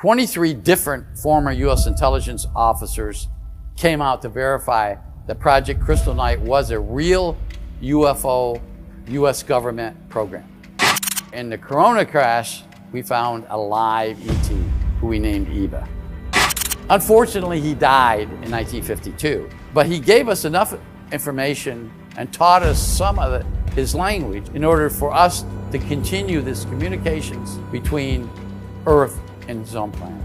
23 different former U.S. intelligence officers came out to verify that Project Crystal Night was a real UFO U.S. government program. In the Corona crash, we found a live ET who we named Eva. Unfortunately, he died in 1952, but he gave us enough information and taught us some of his language in order for us to continue this communications between Earth and his own planet.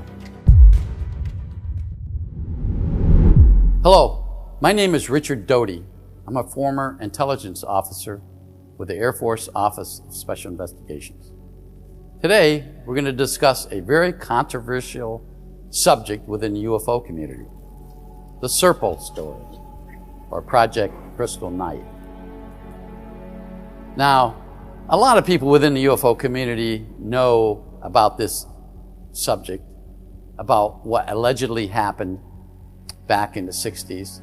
Hello, my name is Richard Doty. I'm a former intelligence officer with the Air Force Office of Special Investigations. Today, we're going to discuss a very controversial subject within the UFO community, the Serpo story, or Project Crystal Night. Now, a lot of people within the UFO community know about this subject, about what allegedly happened back in the 60s.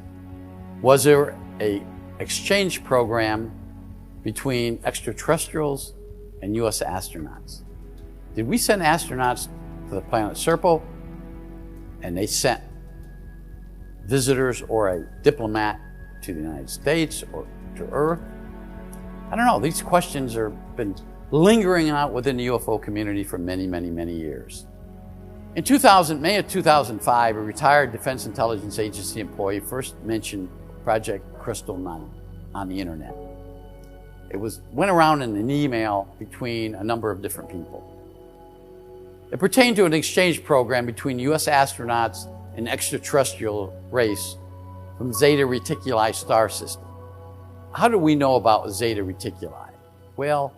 Was there an exchange program between extraterrestrials and U.S. astronauts? Did we send astronauts to the planet Serpo and they sent visitors or a diplomat to the United States or to Earth? I don't know. These questions have been lingering out within the UFO community for many, many, many years. In May of 2005, a retired Defense Intelligence Agency employee first mentioned Project Crystal Night on the internet. It went around in an email between a number of different people. It pertained to an exchange program between U.S. astronauts and extraterrestrial race from Zeta Reticuli star system. How do we know about Zeta Reticuli? Well,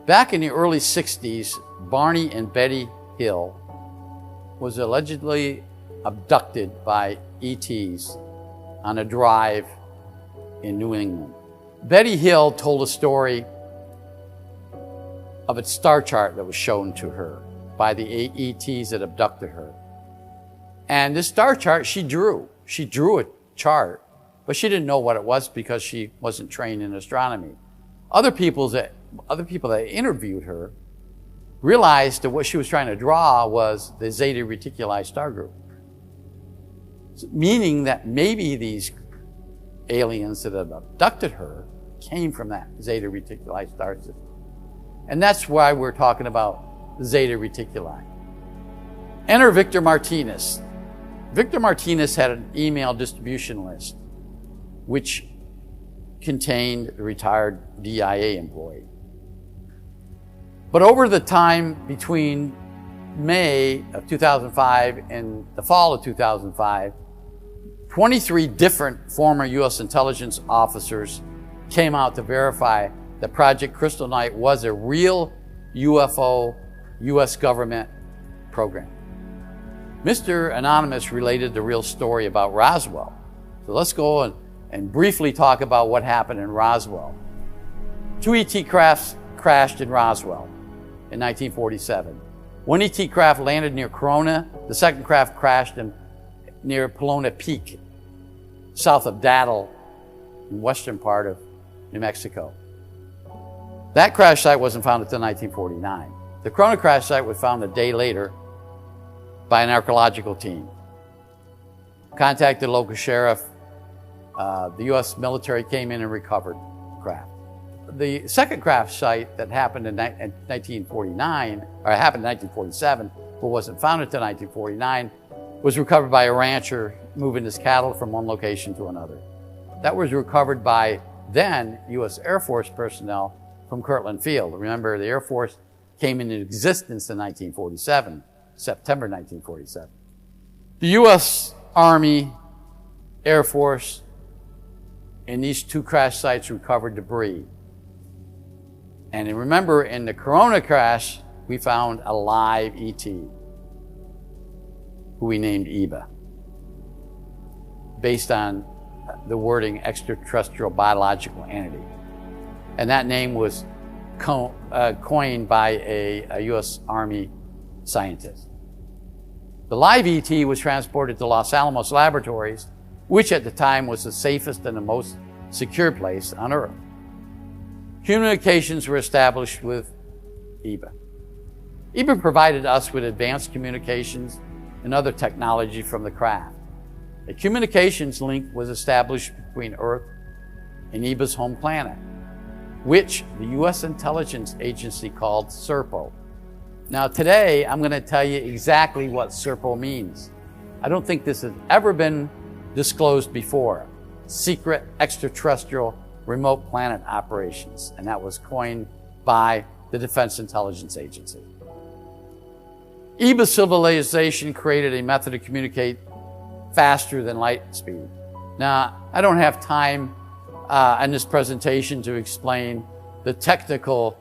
back in the early 60s, Barney and Betty Hill was allegedly abducted by ETs on a drive in New England. Betty Hill told a story of a star chart that was shown to her by the ETs that abducted her. And this star chart she drew. She drew a chart, but she didn't know what it was because she wasn't trained in astronomy. Other people that interviewed her realized that what she was trying to draw was the Zeta Reticuli star group, meaning that maybe these aliens that had abducted her came from that Zeta Reticuli star system. And that's why we're talking about Zeta Reticuli. Enter Victor Martinez. Victor Martinez had an email distribution list which contained a retired DIA employee. But over the time between May of 2005 and the fall of 2005, 23 different former U.S. intelligence officers came out to verify that Project Crystal Night was a real UFO U.S. government program. Mr. Anonymous related the real story about Roswell. So let's go and briefly talk about what happened in Roswell. 2 ET crafts crashed in Roswell in 1947. 1 ET craft landed near Corona. The second craft crashed near Pelona Peak, south of Daddle, in western part of New Mexico. That crash site wasn't found until 1949. The Corona crash site was found a day later by an archaeological team. Contacted local sheriff. The U.S. military came in and recovered the craft. The second craft site that happened in 1949, or happened in 1947, but wasn't found until 1949, was recovered by a rancher moving his cattle from one location to another. That was recovered by then U.S. Air Force personnel from Kirtland Field. Remember, the Air Force came into existence in 1947, September 1947. The U.S. Army, Air Force, in these 2 crash sites recovered debris. And remember, in the Corona crash, we found a live ET who we named Eva, based on the wording extraterrestrial biological entity. And that name was coined by a U.S. Army scientist. The live ET was transported to Los Alamos Laboratories, which at the time was the safest and the most secure place on Earth. Communications were established with Eva. EBA provided us with advanced communications and other technology from the craft. A communications link was established between Earth and EBA's home planet, which the U.S. intelligence agency called Serpo. Now today, I'm going to tell you exactly what Serpo means. I don't think this has ever been disclosed before. Secret Extraterrestrial Remote Planet Operations, and that was coined by the Defense Intelligence Agency. EBA civilization created a method to communicate faster than light speed. Now, I don't have time in this presentation to explain the technical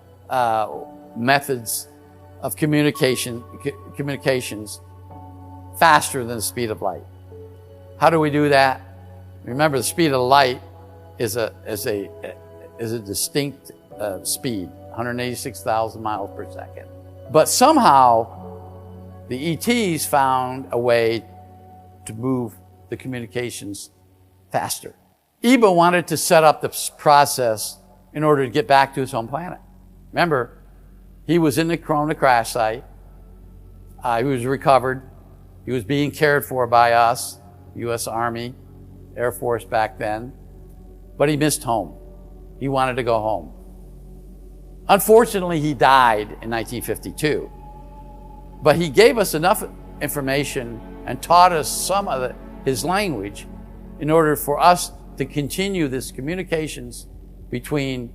methods of communications faster than the speed of light. How do we do that? Remember, the speed of light is a distinct speed, 186,000 miles per second. But somehow, the ETs found a way to move the communications faster. EBA wanted to set up the process in order to get back to his home planet. Remember, he was in the Corona crash site. He was recovered. He was being cared for by us, U.S. Army, Air Force back then. But he missed home. He wanted to go home. Unfortunately, he died in 1952. But he gave us enough information and taught us some of his language in order for us to continue this communications between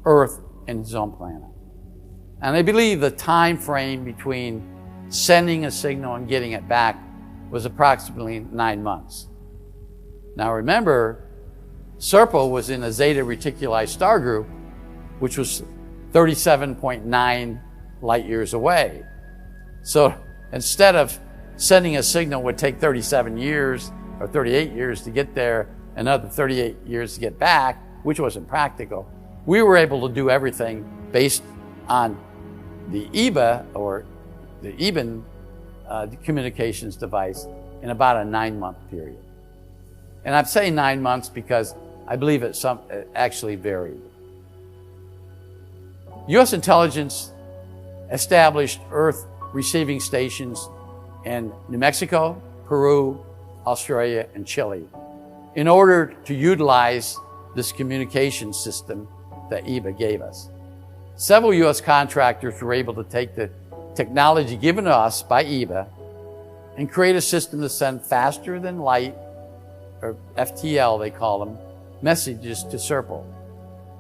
Earth and his own planet. And I believe the time frame between sending a signal and getting it back was approximately 9 months. Now remember, Serpo was in a Zeta Reticuli star group, which was 37.9 light years away. So instead of sending a signal would take 37 years or 38 years to get there, another 38 years to get back, which wasn't practical, we were able to do everything based on the EBA or the EBAN communications device in about a 9-month period. And I'm saying 9 months because I believe it actually varied. U.S. intelligence established Earth receiving stations in New Mexico, Peru, Australia, and Chile in order to utilize this communication system that EBA gave us. Several U.S. contractors were able to take the technology given to us by EBA and create a system to send faster than light, or FTL they call them, messages to Serpo.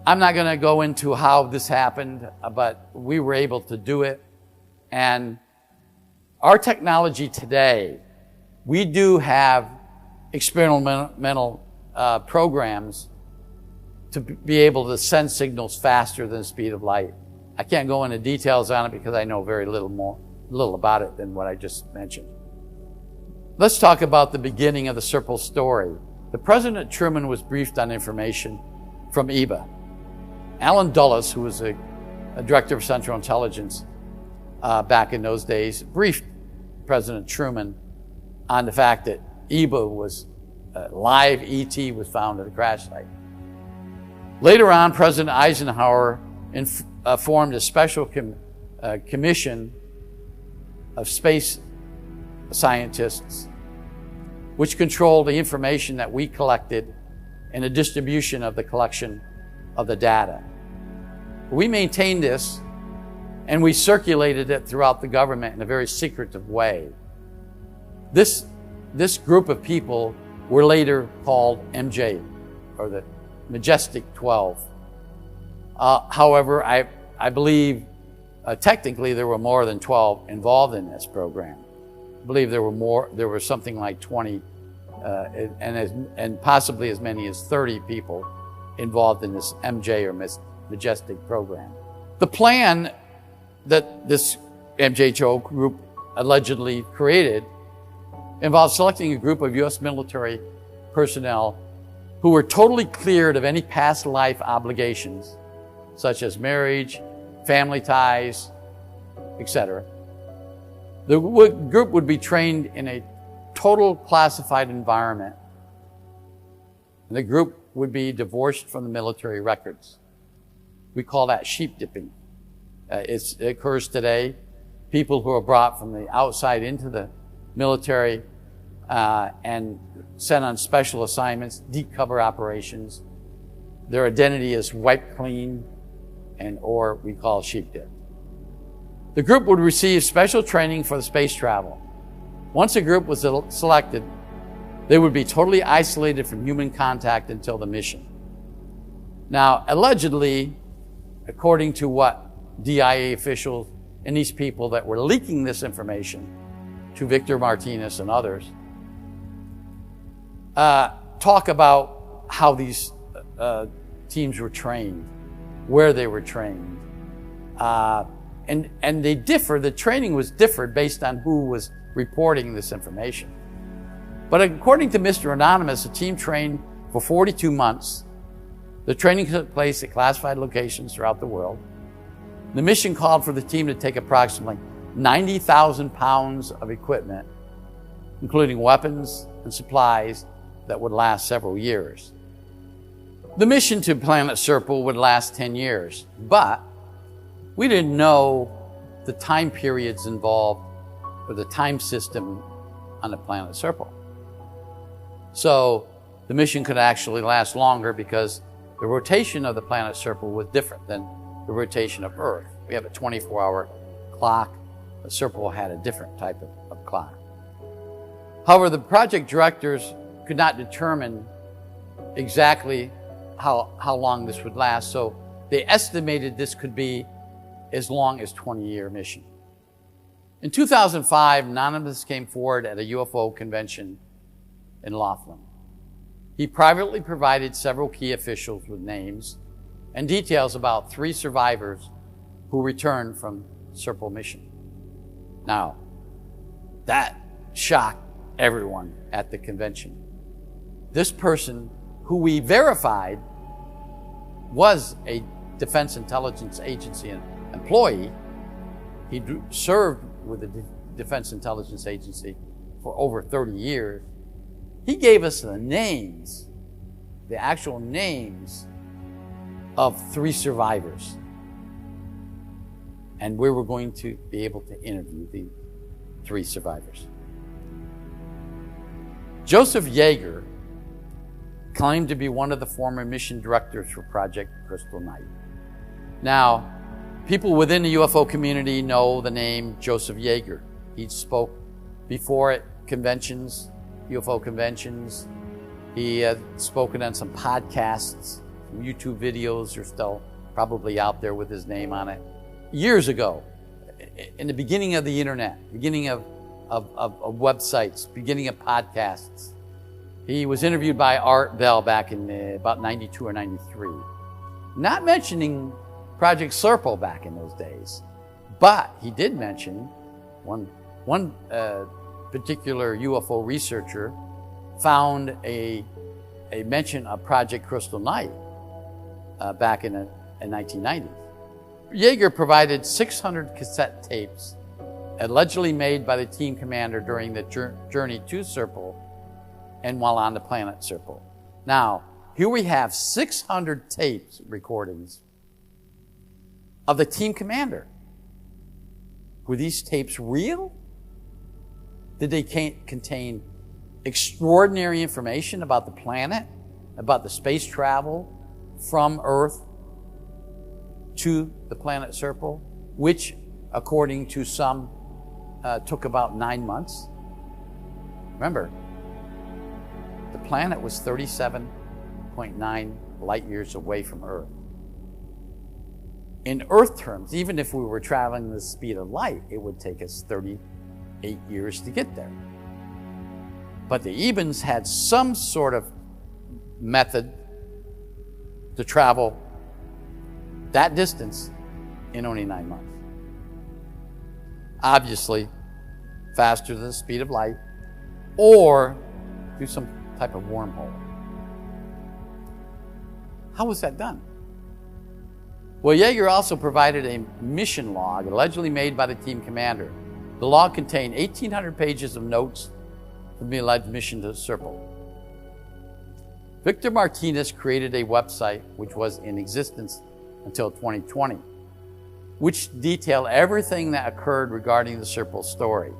I'm not going to go into how this happened, but we were able to do it. And our technology today, we do have experimental programs to be able to send signals faster than the speed of light. I can't go into details on it because I know very little about it than what I just mentioned. Let's talk about the beginning of the Serpo story. The President Truman was briefed on information from EBA. Alan Dulles, who was a director of Central Intelligence back in those days, briefed President Truman on the fact that EBA was live ET was found at the crash site. Later on, President Eisenhower formed a special commission of space scientists which controlled the information that we collected and the distribution of the collection of the data. We maintained this and we circulated it throughout the government in a very secretive way. This group of people were later called MJ, or the Majestic 12. However, I believe technically there were more than 12 involved in this program. I believe there were something like 20 and possibly as many as 30 people involved in this MJ or Majestic program. The plan that this MJHO group allegedly created involved selecting a group of U.S. military personnel who were totally cleared of any past life obligations, such as marriage, family ties, etc. The group would be trained in a total classified environment. And the group would be divorced from the military records. We call that sheep dipping. It occurs today. people who are brought from the outside into the military and sent on special assignments, deep cover operations. Their identity is wiped clean or we call sheepdip. The group would receive special training for the space travel. Once a group was selected, they would be totally isolated from human contact until the mission. Now, allegedly, according to what DIA officials and these people that were leaking this information to Victor Martinez and others, talk about how these teams were trained, where they were trained. And they differ, the training was differed based on who was reporting this information. But according to Mr. Anonymous, the team trained for 42 months. The training took place at classified locations throughout the world. The mission called for the team to take approximately 90,000 pounds of equipment, including weapons and supplies that would last several years. The mission to planet Serpo would last 10 years, but we didn't know the time periods involved or the time system on the planet Serpo. So the mission could actually last longer because the rotation of the planet Serpo was different than the rotation of Earth. We have a 24-hour clock. The Serpo had a different type of clock. However, the project directors could not determine exactly how long this would last, so they estimated this could be as long as 20-year mission. In 2005, Anonymous came forward at a UFO convention in Laughlin. He privately provided several key officials with names and details about 3 survivors who returned from Serpo mission. Now, that shocked everyone at the convention. This person, who we verified was a Defense Intelligence Agency employee, he served with the Defense Intelligence Agency for over 30 years. He gave us the names, the actual names of 3 survivors. And we were going to be able to interview the 3 survivors. Joseph Yeager claimed to be one of the former mission directors for Project Crystal Night. Now, people within the UFO community know the name Joseph Yeager. He spoke before at conventions, UFO conventions. He had spoken on some podcasts. Some YouTube videos are still probably out there with his name on it. Years ago, in the beginning of the internet, beginning of websites, beginning of podcasts, he was interviewed by Art Bell back in about 92 or 93. Not mentioning Project Serpo back in those days, but he did mention one particular UFO researcher found a mention of Project Crystal Night back in the 1990s. Yeager provided 600 cassette tapes allegedly made by the team commander during the journey to Serpo and while on the planet Serpo. Now, here we have 600 tapes recordings of the team commander. Were these tapes real? Did they contain extraordinary information about the planet, about the space travel from Earth to the planet Serpo, which, according to some, took about 9 months? Remember, the planet was 37.9 light years away from Earth. In Earth terms, even if we were traveling the speed of light, it would take us 38 years to get there. But the Ebens had some sort of method to travel that distance in only 9 months. Obviously, faster than the speed of light, or through some type of wormhole. How was that done? Well, Yeager also provided a mission log allegedly made by the team commander. The log contained 1,800 pages of notes from the alleged mission to Serpo. Victor Martinez created a website which was in existence until 2020. which detail everything that occurred regarding the Serpo story.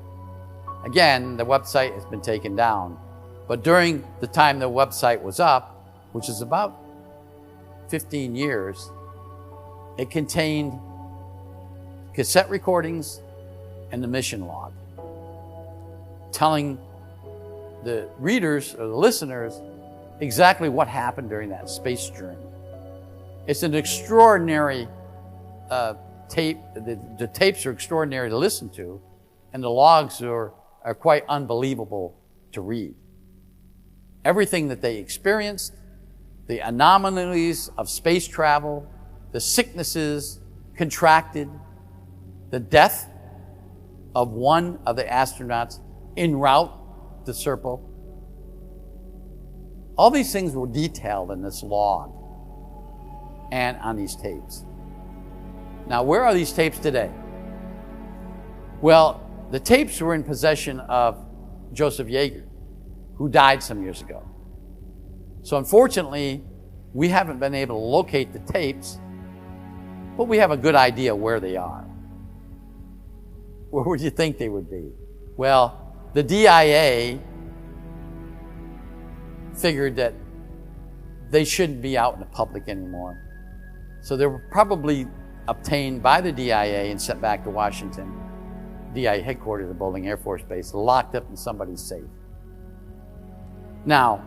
Again, the website has been taken down, but during the time the website was up, which is about 15 years, it contained cassette recordings and the mission log, telling the readers or the listeners exactly what happened during that space journey. It's an extraordinary tape. The tapes are extraordinary to listen to, and the logs are quite unbelievable to read. Everything that they experienced, the anomalies of space travel, the sicknesses contracted, the death of one of the astronauts en route to Serpo. All these things were detailed in this log and on these tapes. Now, where are these tapes today? Well, the tapes were in possession of Joseph Yeager, who died some years ago. So unfortunately, we haven't been able to locate the tapes, but we have a good idea where they are. Where would you think they would be? Well, the DIA figured that they shouldn't be out in the public anymore. So they were probably obtained by the DIA and sent back to Washington, DIA headquarters at Bowling Air Force Base, locked up in somebody's safe. Now,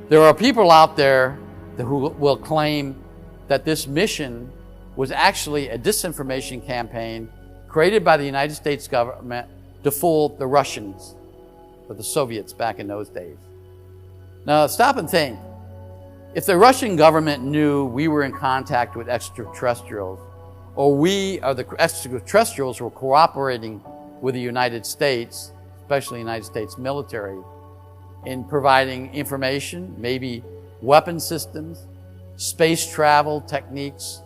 there are people out there who will claim that this mission was actually a disinformation campaign created by the United States government to fool the Russians or the Soviets back in those days. Now, stop and think. If the Russian government knew we were in contact with extraterrestrials, or we or the extraterrestrials were cooperating with the United States, especially the United States military, in providing information, maybe weapon systems, space travel techniques,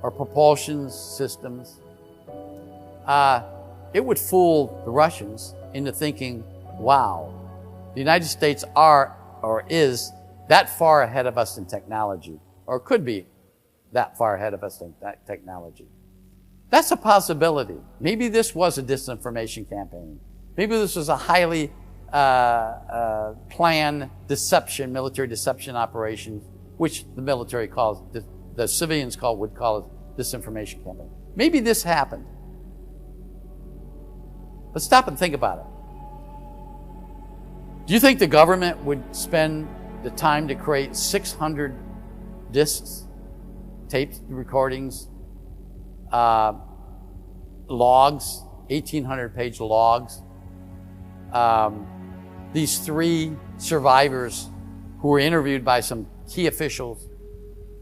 or propulsion systems, it would fool the Russians into thinking, wow, the United States are or is that far ahead of us in technology, or could be that far ahead of us in technology. That's a possibility. Maybe this was a disinformation campaign. Maybe this was a highly planned deception, military deception operation, which the military calls, the civilians would call it disinformation campaign. Maybe this happened. But stop and think about it. Do you think the government would spend the time to create 600 discs, tapes, recordings, logs, 1,800-page logs? These 3 survivors who were interviewed by some key officials,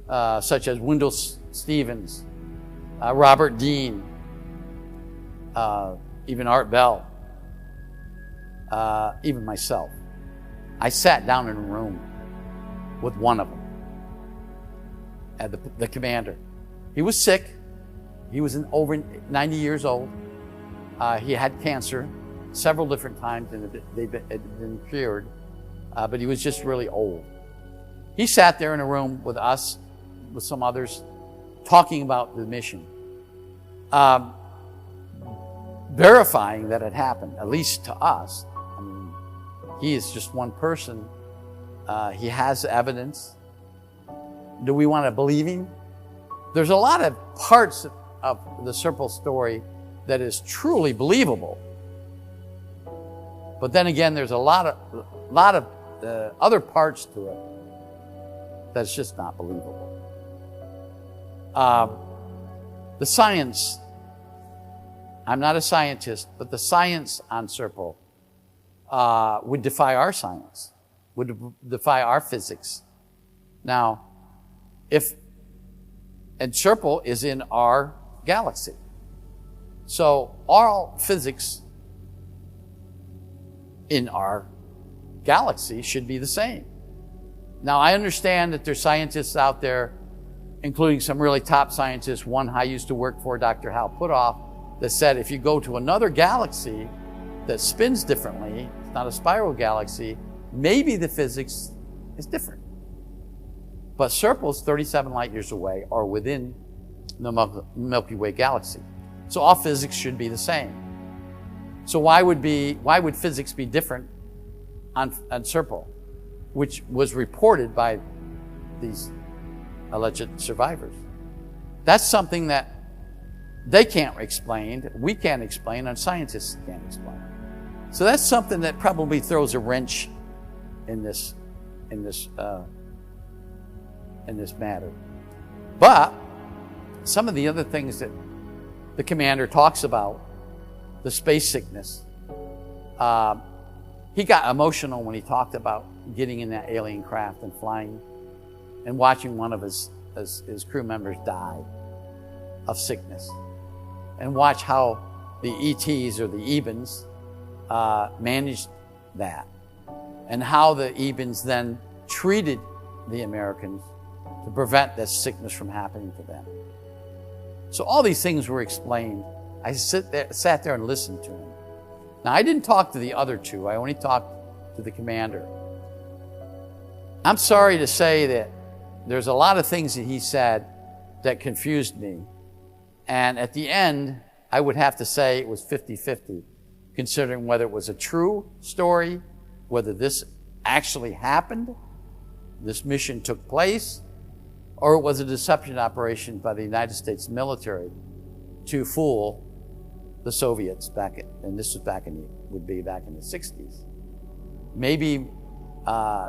such as Wendell Stevens, Robert Dean, even Art Bell, even myself. I sat down in a room with one of them, the commander. He was sick. He was over 90 years old. He had cancer several different times, and it had been cured, but he was just really old. He sat there in a room with us, with some others, talking about the mission, verifying that it happened, at least to us. I mean, he is just one person. He has evidence. Do we want to believe him? There's a lot of parts of the Serpo story that is truly believable. But then again, there's a lot of other parts to it that's just not believable. The science, I'm not a scientist, but the science on Serpo would defy our science, would defy our physics. Now, and Serpo is in our galaxy. So all physics in our galaxy should be the same. Now, I understand that there's scientists out there, including some really top scientists, one I used to work for, Dr. Hal Puthoff, that said if you go to another galaxy that spins differently, it's not a spiral galaxy, maybe the physics is different. But Serpo's 37 light years away, or within the Milky Way galaxy. So all physics should be the same. So why would physics be different on Serpo, which was reported by these alleged survivors? That's something that they can't explain, we can't explain, and scientists can't explain. So that's something that probably throws a wrench in this matter. But some of the other things that the commander talks about, the space sickness, he got emotional when he talked about getting in that alien craft and flying and watching one of his crew members die of sickness, and watch how the ETs or the Ebens managed that, and how the Ebens then treated the Americans to prevent this sickness from happening to them. So all these things were explained. I sat there and listened to him. Now, I didn't talk to the other two. I only talked to the commander. I'm sorry to say that there's a lot of things that he said that confused me. And at the end, I would have to say it was 50-50, considering whether it was a true story, whether this actually happened, this mission took place, or it was a deception operation by the United States military to fool the Soviets and this was would be back in the 60s. Maybe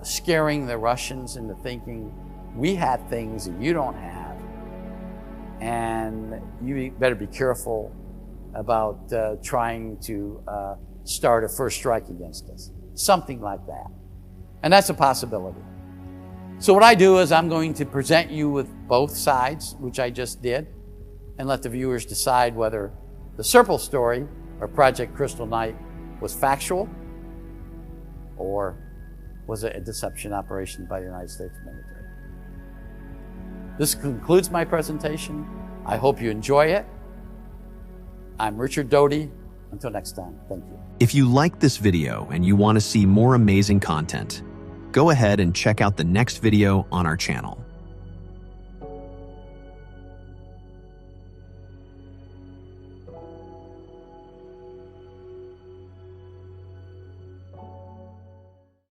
scaring the Russians into thinking we have things that you don't have, and you better be careful about trying to start a first strike against us. Something like that. And that's a possibility. So what I do is I'm going to present you with both sides, which I just did, and let the viewers decide whether the Serpo story or Project Crystal Night was factual or was it a deception operation by the United States military. This concludes my presentation. I hope you enjoy it. I'm Richard Doty. Until next time, thank you. If you liked this video and you want to see more amazing content, go ahead and check out the next video on our channel.